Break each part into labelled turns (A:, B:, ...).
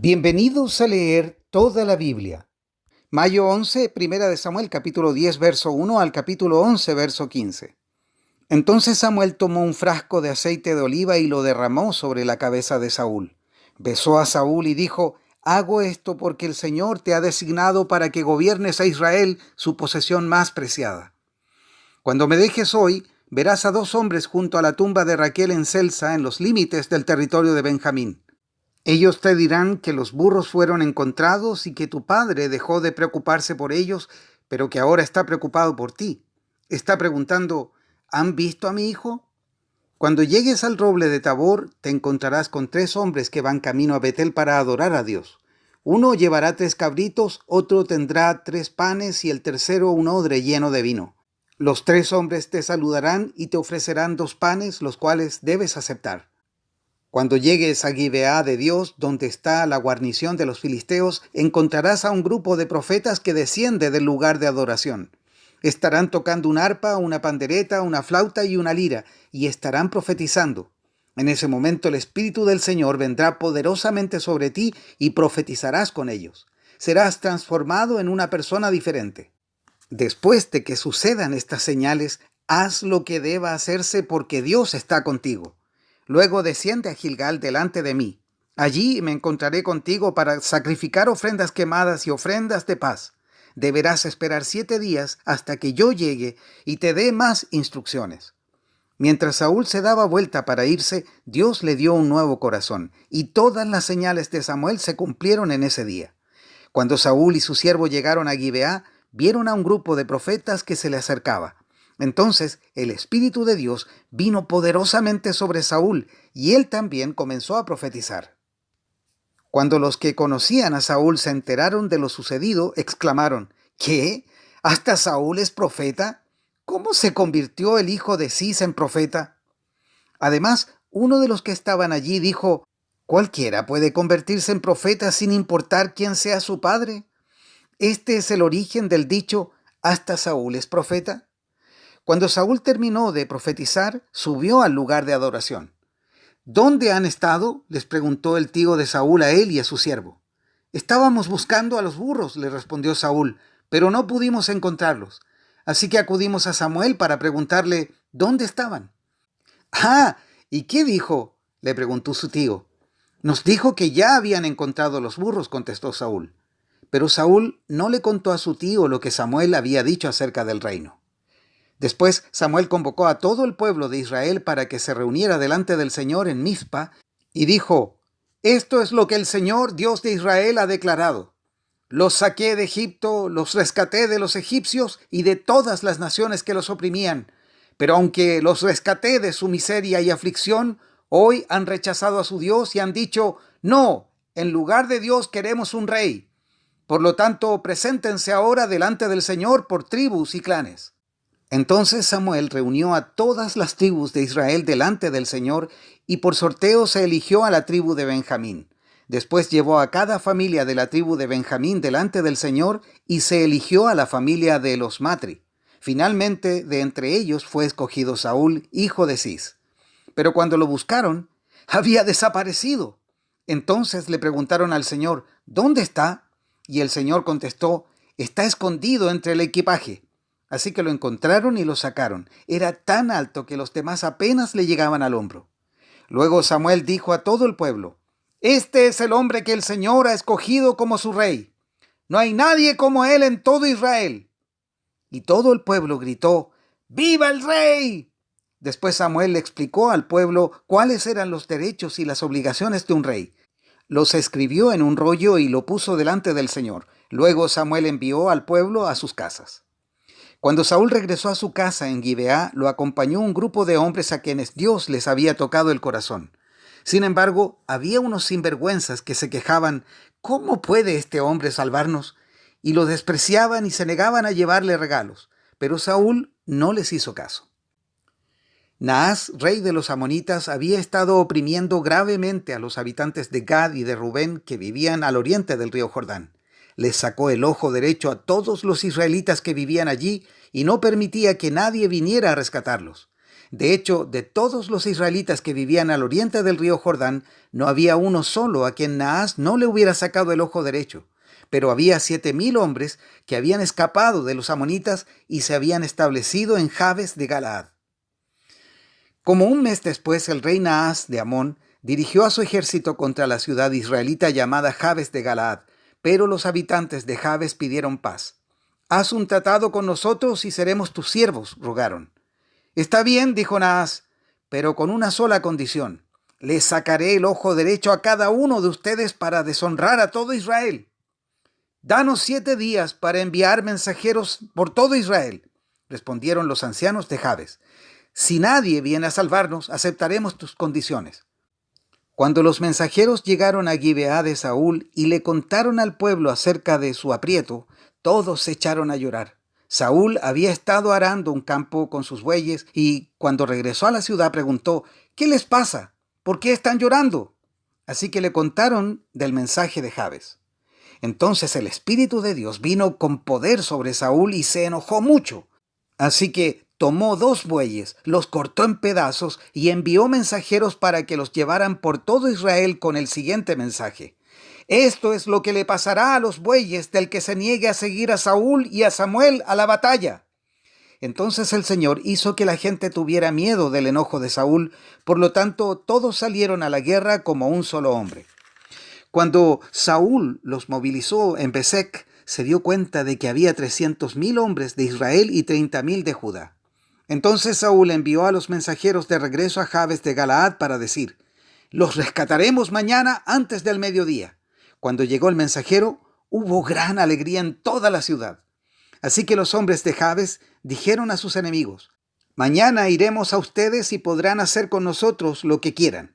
A: Bienvenidos a leer toda la Biblia. Mayo 11, Primera de Samuel, capítulo 10, verso 1 al capítulo 11, verso 15. Entonces Samuel tomó un frasco de aceite de oliva y lo derramó sobre la cabeza de Saúl. Besó a Saúl y dijo: Hago esto porque el Señor te ha designado para que gobiernes a Israel, su posesión más preciada. Cuando me dejes hoy, verás a 2 hombres junto a la tumba de Raquel en Celsa, en los límites del territorio de Benjamín. Ellos te dirán que los burros fueron encontrados y que tu padre dejó de preocuparse por ellos, pero que ahora está preocupado por ti. Está preguntando: ¿han visto a mi hijo? Cuando llegues al roble de Tabor, te encontrarás con 3 hombres que van camino a Betel para adorar a Dios. Uno llevará 3 cabritos, otro tendrá 3 panes y el tercero un odre lleno de vino. Los 3 hombres te saludarán y te ofrecerán 2 panes, los cuales debes aceptar. Cuando llegues a Gibeá de Dios, donde está la guarnición de los filisteos, encontrarás a un grupo de profetas que desciende del lugar de adoración. Estarán tocando un arpa, una pandereta, una flauta y una lira, y estarán profetizando. En ese momento el Espíritu del Señor vendrá poderosamente sobre ti y profetizarás con ellos. Serás transformado en una persona diferente. Después de que sucedan estas señales, haz lo que deba hacerse porque Dios está contigo. Luego desciende a Gilgal delante de mí. Allí me encontraré contigo para sacrificar ofrendas quemadas y ofrendas de paz. Deberás esperar 7 días hasta que yo llegue y te dé más instrucciones. Mientras Saúl se daba vuelta para irse, Dios le dio un nuevo corazón, y todas las señales de Samuel se cumplieron en ese día. Cuando Saúl y su siervo llegaron a Gibeá, vieron a un grupo de profetas que se le acercaba. Entonces el Espíritu de Dios vino poderosamente sobre Saúl y él también comenzó a profetizar. Cuando los que conocían a Saúl se enteraron de lo sucedido, exclamaron: ¿Qué? ¿Hasta Saúl es profeta? ¿Cómo se convirtió el hijo de Cis en profeta? Además, uno de los que estaban allí dijo: ¿cualquiera puede convertirse en profeta sin importar quién sea su padre? ¿Este es el origen del dicho: ¿hasta Saúl es profeta? Cuando Saúl terminó de profetizar, subió al lugar de adoración. ¿Dónde han estado?, les preguntó el tío de Saúl a él y a su siervo. Estábamos buscando a los burros, le respondió Saúl, pero no pudimos encontrarlos. Así que acudimos a Samuel para preguntarle dónde estaban. Ah, ¿y qué dijo?, le preguntó su tío. Nos dijo que ya habían encontrado los burros, contestó Saúl. Pero Saúl no le contó a su tío lo que Samuel había dicho acerca del reino. Después Samuel convocó a todo el pueblo de Israel para que se reuniera delante del Señor en Mizpa y dijo: Esto es lo que el Señor, Dios de Israel, ha declarado. Los saqué de Egipto, los rescaté de los egipcios y de todas las naciones que los oprimían. Pero aunque los rescaté de su miseria y aflicción, hoy han rechazado a su Dios y han dicho: No, en lugar de Dios queremos un rey. Por lo tanto, preséntense ahora delante del Señor por tribus y clanes. Entonces Samuel reunió a todas las tribus de Israel delante del Señor y por sorteo se eligió a la tribu de Benjamín. Después llevó a cada familia de la tribu de Benjamín delante del Señor y se eligió a la familia de los Matri. Finalmente, de entre ellos fue escogido Saúl, hijo de Cis. Pero cuando lo buscaron, había desaparecido. Entonces le preguntaron al Señor: ¿dónde está? Y el Señor contestó: está escondido entre el equipaje. Así que lo encontraron y lo sacaron. Era tan alto que los demás apenas le llegaban al hombro. Luego Samuel dijo a todo el pueblo: Este es el hombre que el Señor ha escogido como su rey. No hay nadie como él en todo Israel. Y todo el pueblo gritó: ¡Viva el rey! Después Samuel le explicó al pueblo cuáles eran los derechos y las obligaciones de un rey. Los escribió en un rollo y lo puso delante del Señor. Luego Samuel envió al pueblo a sus casas. Cuando Saúl regresó a su casa en Gibeá, lo acompañó un grupo de hombres a quienes Dios les había tocado el corazón. Sin embargo, había unos sinvergüenzas que se quejaban: ¿cómo puede este hombre salvarnos? Y lo despreciaban y se negaban a llevarle regalos. Pero Saúl no les hizo caso. Naas, rey de los amonitas, había estado oprimiendo gravemente a los habitantes de Gad y de Rubén que vivían al oriente del río Jordán. Les sacó el ojo derecho a todos los israelitas que vivían allí y no permitía que nadie viniera a rescatarlos. De hecho, de todos los israelitas que vivían al oriente del río Jordán, no había uno solo a quien Naas no le hubiera sacado el ojo derecho. Pero había 7,000 hombres que habían escapado de los amonitas y se habían establecido en Jabes de Galaad. Como un mes después, el rey Naas de Amón dirigió a su ejército contra la ciudad israelita llamada Jabes de Galaad, pero los habitantes de Jabes pidieron paz. «Haz un tratado con nosotros y seremos tus siervos», rogaron. «Está bien», dijo Naas, «pero con una sola condición. Les sacaré el ojo derecho a cada uno de ustedes para deshonrar a todo Israel». «Danos 7 días para enviar mensajeros por todo Israel», respondieron los ancianos de Jabes. «Si nadie viene a salvarnos, aceptaremos tus condiciones». Cuando los mensajeros llegaron a Gibeá de Saúl y le contaron al pueblo acerca de su aprieto, todos se echaron a llorar. Saúl había estado arando un campo con sus bueyes y cuando regresó a la ciudad preguntó: «¿Qué les pasa? ¿Por qué están llorando?». Así que le contaron del mensaje de Jabes. Entonces el Espíritu de Dios vino con poder sobre Saúl y se enojó mucho. Así que tomó 2 bueyes, los cortó en pedazos y envió mensajeros para que los llevaran por todo Israel con el siguiente mensaje: «Esto es lo que le pasará a los bueyes del que se niegue a seguir a Saúl y a Samuel a la batalla». Entonces el Señor hizo que la gente tuviera miedo del enojo de Saúl, por lo tanto todos salieron a la guerra como un solo hombre. Cuando Saúl los movilizó en Besec, se dio cuenta de que había 300,000 hombres de Israel y 30,000 de Judá. Entonces Saúl envió a los mensajeros de regreso a Jabes de Galaad para decir: «Los rescataremos mañana antes del mediodía». Cuando llegó el mensajero, hubo gran alegría en toda la ciudad. Así que los hombres de Jabes dijeron a sus enemigos: «Mañana iremos a ustedes y podrán hacer con nosotros lo que quieran».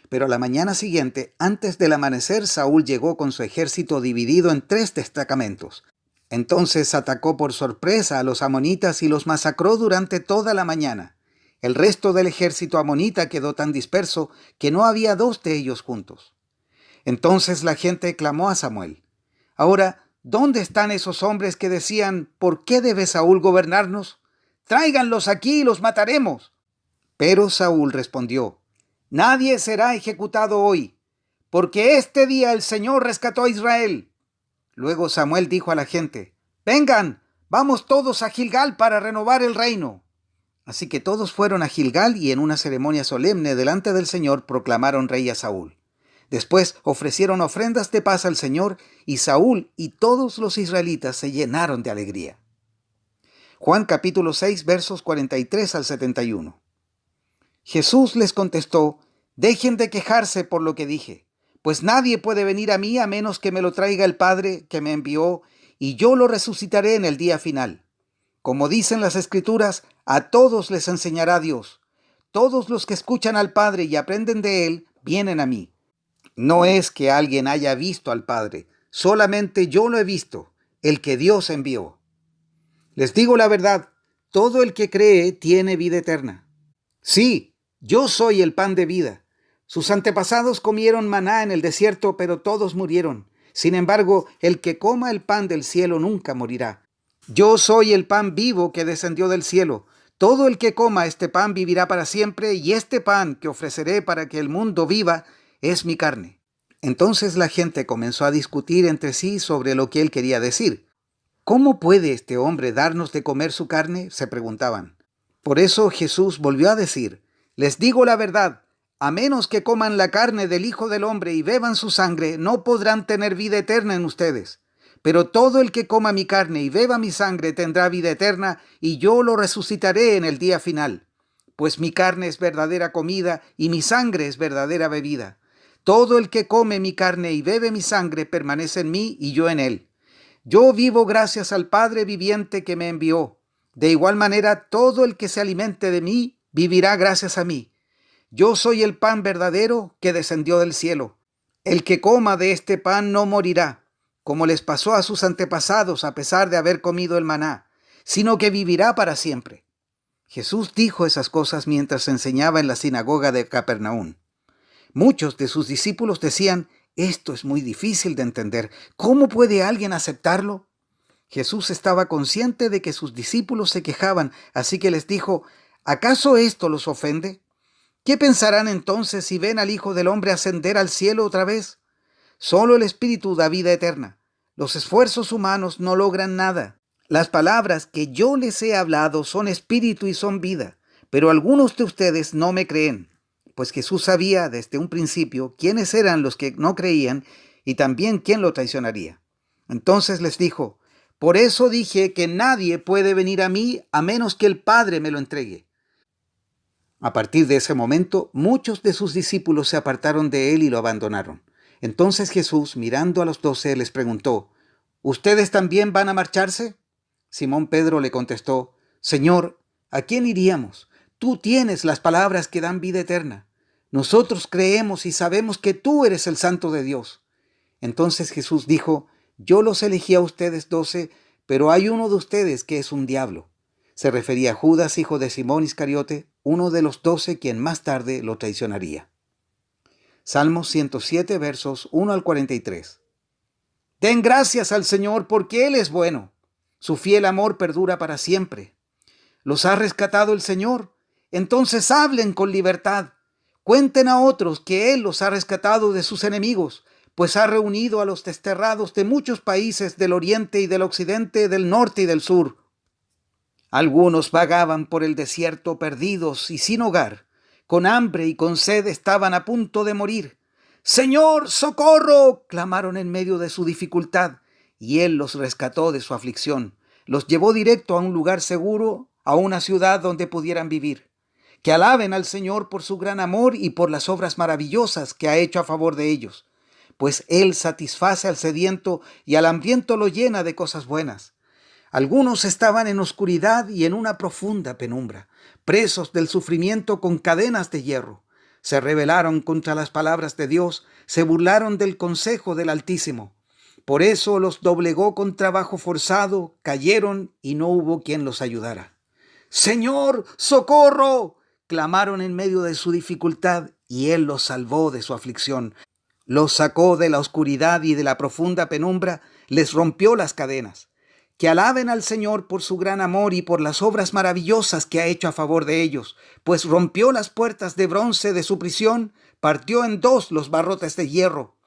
A: Pero a la mañana siguiente, antes del amanecer, Saúl llegó con su ejército dividido en 3 destacamentos. Entonces atacó por sorpresa a los amonitas y los masacró durante toda la mañana. El resto del ejército amonita quedó tan disperso que no había 2 de ellos juntos. Entonces la gente clamó a Samuel: «Ahora, ¿dónde están esos hombres que decían: ¿por qué debe Saúl gobernarnos? Tráiganlos aquí y los mataremos». Pero Saúl respondió: «Nadie será ejecutado hoy, porque este día el Señor rescató a Israel». Luego Samuel dijo a la gente: «Vengan, vamos todos a Gilgal para renovar el reino». Así que todos fueron a Gilgal y en una ceremonia solemne delante del Señor proclamaron rey a Saúl. Después ofrecieron ofrendas de paz al Señor y Saúl y todos los israelitas se llenaron de alegría. Juan capítulo 6 versos 43 al 71. Jesús les contestó: «Dejen de quejarse por lo que dije, pues nadie puede venir a mí a menos que me lo traiga el Padre que me envió, y yo lo resucitaré en el día final. Como dicen las Escrituras, a todos les enseñará Dios. Todos los que escuchan al Padre y aprenden de Él, vienen a mí. No es que alguien haya visto al Padre, solamente yo lo he visto, el que Dios envió. Les digo la verdad, todo el que cree tiene vida eterna. Sí, yo soy el pan de vida. Sus antepasados comieron maná en el desierto, pero todos murieron. Sin embargo, el que coma el pan del cielo nunca morirá. Yo soy el pan vivo que descendió del cielo. Todo el que coma este pan vivirá para siempre, y este pan que ofreceré para que el mundo viva es mi carne». Entonces la gente comenzó a discutir entre sí sobre lo que él quería decir. «¿Cómo puede este hombre darnos de comer su carne?», se preguntaban. Por eso Jesús volvió a decir: «Les digo la verdad, a menos que coman la carne del Hijo del Hombre y beban su sangre, no podrán tener vida eterna en ustedes. Pero todo el que coma mi carne y beba mi sangre tendrá vida eterna, y yo lo resucitaré en el día final. Pues mi carne es verdadera comida y mi sangre es verdadera bebida. Todo el que come mi carne y bebe mi sangre permanece en mí y yo en él. Yo vivo gracias al Padre viviente que me envió. De igual manera, todo el que se alimente de mí vivirá gracias a mí. Yo soy el pan verdadero que descendió del cielo. El que coma de este pan no morirá, como les pasó a sus antepasados a pesar de haber comido el maná, sino que vivirá para siempre». Jesús dijo esas cosas mientras enseñaba en la sinagoga de Capernaum. Muchos de sus discípulos decían: «Esto es muy difícil de entender. ¿Cómo puede alguien aceptarlo?». Jesús estaba consciente de que sus discípulos se quejaban, así que les dijo: ¿Acaso esto los ofende? ¿Qué pensarán entonces si ven al Hijo del Hombre ascender al cielo otra vez? Solo el Espíritu da vida eterna. Los esfuerzos humanos no logran nada. Las palabras que yo les he hablado son espíritu y son vida, pero algunos de ustedes no me creen, pues Jesús sabía desde un principio quiénes eran los que no creían y también quién lo traicionaría. Entonces les dijo: por eso dije que nadie puede venir a mí a menos que el Padre me lo entregue. A partir de ese momento, muchos de sus discípulos se apartaron de él y lo abandonaron. Entonces Jesús, mirando a los 12, les preguntó: ¿ustedes también van a marcharse? Simón Pedro le contestó: Señor, ¿a quién iríamos? Tú tienes las palabras que dan vida eterna. Nosotros creemos y sabemos que tú eres el Santo de Dios. Entonces Jesús dijo: yo los elegí a ustedes 12, pero hay uno de ustedes que es un diablo. Se refería a Judas, hijo de Simón Iscariote, uno de los 12, quien más tarde lo traicionaría. Salmos 107, versos 1 al 43. Den gracias al Señor porque Él es bueno. Su fiel amor perdura para siempre. ¿Los ha rescatado el Señor? Entonces hablen con libertad. Cuenten a otros que Él los ha rescatado de sus enemigos, pues ha reunido a los desterrados de muchos países del oriente y del occidente, del norte y del sur. Algunos vagaban por el desierto perdidos y sin hogar. Con hambre y con sed estaban a punto de morir. ¡Señor, socorro!, clamaron en medio de su dificultad, y Él los rescató de su aflicción. Los llevó directo a un lugar seguro, a una ciudad donde pudieran vivir. Que alaben al Señor por su gran amor y por las obras maravillosas que ha hecho a favor de ellos, pues Él satisface al sediento y al hambriento lo llena de cosas buenas. Algunos estaban en oscuridad y en una profunda penumbra, presos del sufrimiento con cadenas de hierro. Se rebelaron contra las palabras de Dios, se burlaron del consejo del Altísimo. Por eso los doblegó con trabajo forzado, cayeron y no hubo quien los ayudara. ¡Señor, socorro!, clamaron en medio de su dificultad, y Él los salvó de su aflicción. Los sacó de la oscuridad y de la profunda penumbra, les rompió las cadenas. Que alaben al Señor por su gran amor y por las obras maravillosas que ha hecho a favor de ellos, pues rompió las puertas de bronce de su prisión, partió en dos los barrotes de hierro.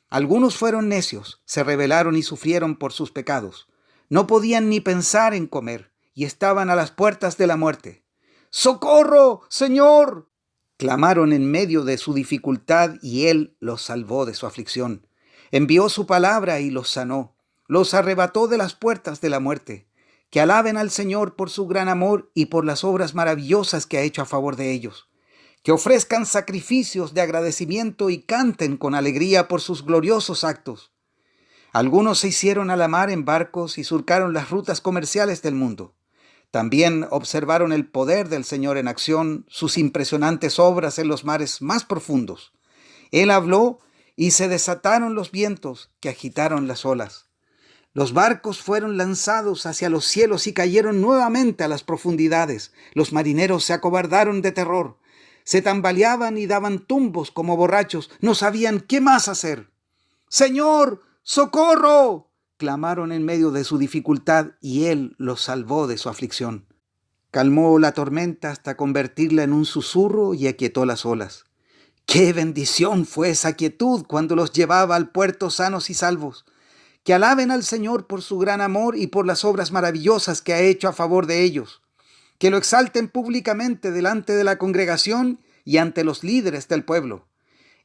A: Algunos fueron necios, se rebelaron y sufrieron por sus pecados. No podían ni pensar en comer y estaban a las puertas de la muerte. ¡Socorro, Señor!, clamaron en medio de su dificultad, y Él los salvó de su aflicción. Envió su palabra y los sanó. Los arrebató de las puertas de la muerte. Que alaben al Señor por su gran amor y por las obras maravillosas que ha hecho a favor de ellos. Que ofrezcan sacrificios de agradecimiento y canten con alegría por sus gloriosos actos. Algunos se hicieron a la mar en barcos y surcaron las rutas comerciales del mundo. También observaron el poder del Señor en acción, sus impresionantes obras en los mares más profundos. Él habló y se desataron los vientos que agitaron las olas. Los barcos fueron lanzados hacia los cielos y cayeron nuevamente a las profundidades. Los marineros se acobardaron de terror. Se tambaleaban y daban tumbos como borrachos. No sabían qué más hacer. ¡Señor, socorro!, clamaron en medio de su dificultad, y Él los salvó de su aflicción. Calmó la tormenta hasta convertirla en un susurro y aquietó las olas. ¡Qué bendición fue esa quietud cuando los llevaba al puerto sanos y salvos! Que alaben al Señor por su gran amor y por las obras maravillosas que ha hecho a favor de ellos. Que lo exalten públicamente delante de la congregación y ante los líderes del pueblo.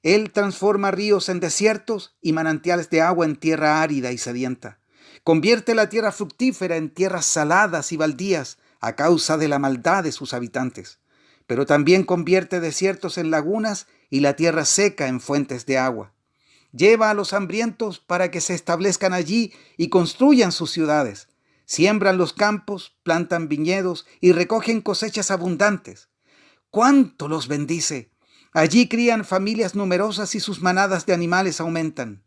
A: Él transforma ríos en desiertos y manantiales de agua en tierra árida y sedienta. Convierte la tierra fructífera en tierras saladas y baldías a causa de la maldad de sus habitantes. Pero también convierte desiertos en lagunas y la tierra seca en fuentes de agua. Lleva a los hambrientos para que se establezcan allí y construyan sus ciudades. Siembran los campos, plantan viñedos y recogen cosechas abundantes. ¡Cuánto los bendice! Allí crían familias numerosas y sus manadas de animales aumentan.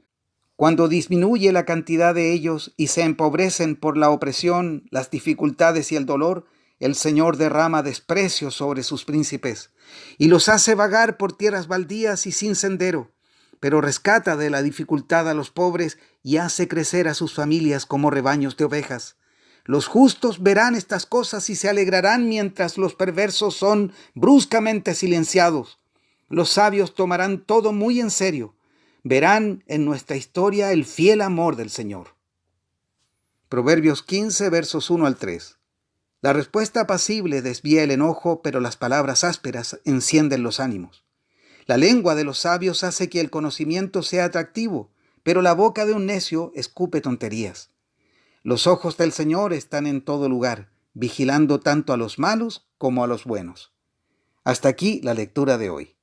A: Cuando disminuye la cantidad de ellos y se empobrecen por la opresión, las dificultades y el dolor, el Señor derrama desprecio sobre sus príncipes y los hace vagar por tierras baldías y sin sendero, pero rescata de la dificultad a los pobres y hace crecer a sus familias como rebaños de ovejas. Los justos verán estas cosas y se alegrarán mientras los perversos son bruscamente silenciados. Los sabios tomarán todo muy en serio. Verán en nuestra historia el fiel amor del Señor. Proverbios 15, versos 1 al 3. La respuesta apacible desvía el enojo, pero las palabras ásperas encienden los ánimos. La lengua de los sabios hace que el conocimiento sea atractivo, pero la boca de un necio escupe tonterías. Los ojos del Señor están en todo lugar, vigilando tanto a los malos como a los buenos. Hasta aquí la lectura de hoy.